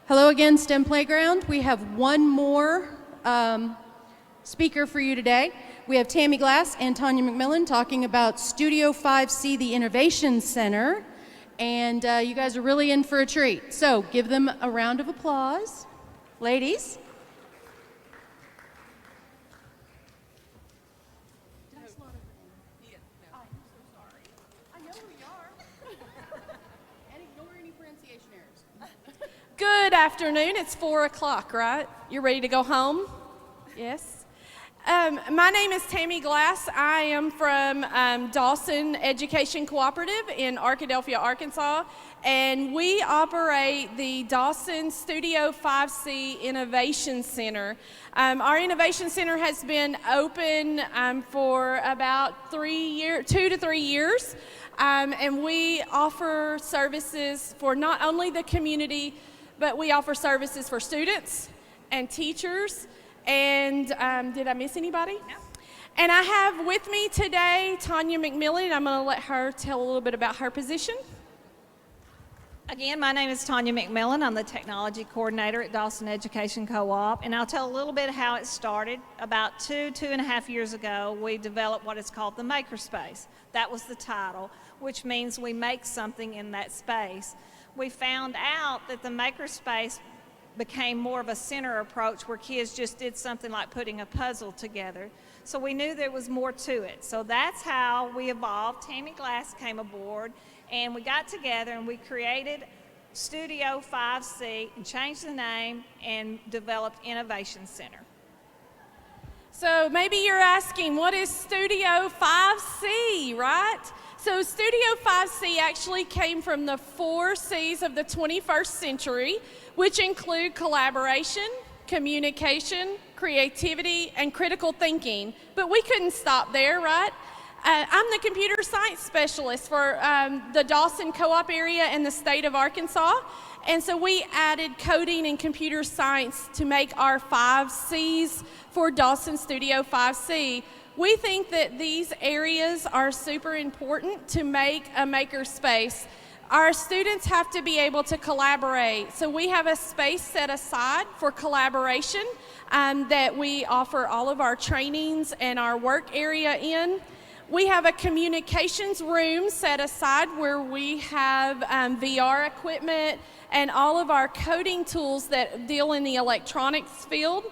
Hello again, STEM Playground. We have one more speaker for you today. We have Tammy Glass and Tonia McMillian talking about Studio5C, the Innovation Center. And you guys are really in for a treat. So give them a round of applause. Ladies. Good afternoon. It's 4 o'clock, right? You're ready to go home? Yes. My name is Tammy Glass. I am from Dawson Education Cooperative in Arkadelphia, Arkansas, and we operate the Dawson Studio5C Innovation Center. Our Innovation Center has been open for about 2 to 3 years, and we offer services for not only the community, but we offer services for students and teachers. And did I miss anybody? No. And I have with me today Tonia McMillian. I'm going to let her tell a little bit about her position. Again, my name is Tonia McMillian. I'm the technology coordinator at Dawson Education Co-op, and I'll tell a little bit how it started. About 2.5 years ago, we developed what is called the Makerspace. That was the title, which means we make something in that space. We found out that the Makerspace became more of a center approach where kids just did something like putting a puzzle together. So we knew there was more to it. So that's how we evolved. Tammy Glass came aboard, and we got together and we created Studio5C and changed the name and developed Innovation Center. So maybe you're asking, what is Studio5C, right? So Studio5C actually came from the 4 C's of the 21st century, which include collaboration, communication, creativity, and critical thinking. But we couldn't stop there, right? I'm the computer science specialist for the Dawson Co-op area in the state of Arkansas. And so we added coding and computer science to make our 5 C's for Dawson Studio5C. We think that these areas are super important to make a makerspace. Our students have to be able to collaborate. So we have a space set aside for collaboration that we offer all of our trainings and our work area in. We have a communications room set aside where we have VR equipment and all of our coding tools that deal in the electronics field.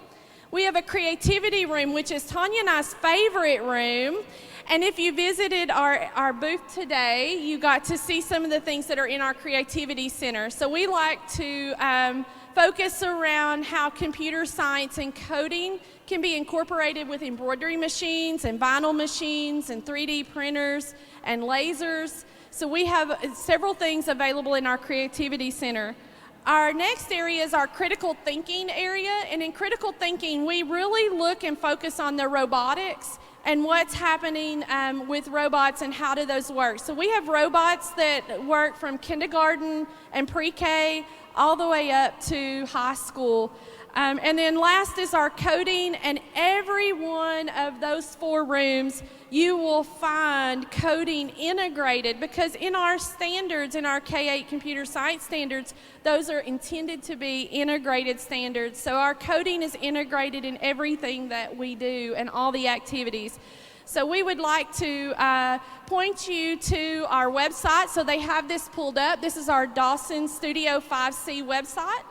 We have a creativity room, which is Tonia and I's favorite room. And if you visited our booth today, you got to see some of the things that are in our creativity center. So we like to focus around how computer science and coding can be incorporated with embroidery machines and vinyl machines and 3D printers and lasers. So we have several things available in our creativity center. Our next area is our critical thinking area, and in critical thinking, we really look and focus on the robotics and what's happening with robots and how do those work. So we have robots that work from kindergarten and pre-K all the way up to high school. And then last is our coding, and every one of those 4 rooms you will find coding integrated, because in our standards, in our K-8 computer science standards, those are intended to be integrated standards. So our coding is integrated in everything that we do and all the activities. So we would like to point you to our website. So they have this pulled up. This is our Dawson Studio5C website.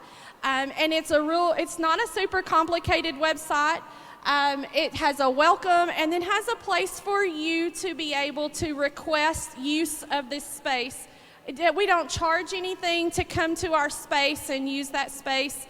And it's not a super complicated website. It has a welcome and then has a place for you to be able to request use of this space. We don't charge anything to come to our space and use that space.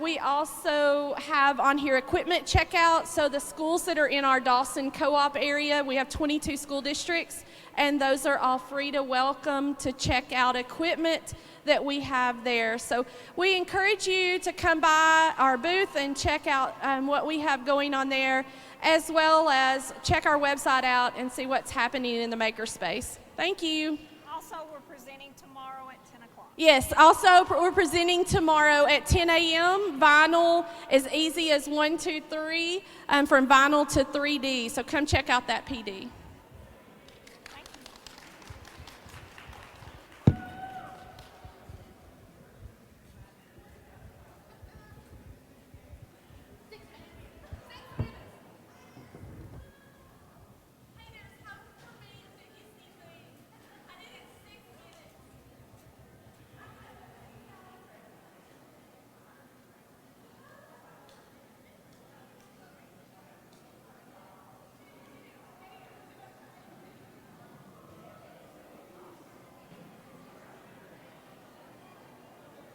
We also have on here equipment checkout. So the schools that are in our Dawson Co-op area, we have 22 school districts, and those are all free to welcome to check out equipment that we have there. So we encourage you to come by our booth and check out what we have going on there, as well as check our website out and see what's happening in the Makerspace. Thank you. Also, we're presenting tomorrow at 10 o'clock. Yes, also we're presenting tomorrow at 10 a.m. Vinyl as easy as 1, 2, 3, from vinyl to 3D. So come check out that PD.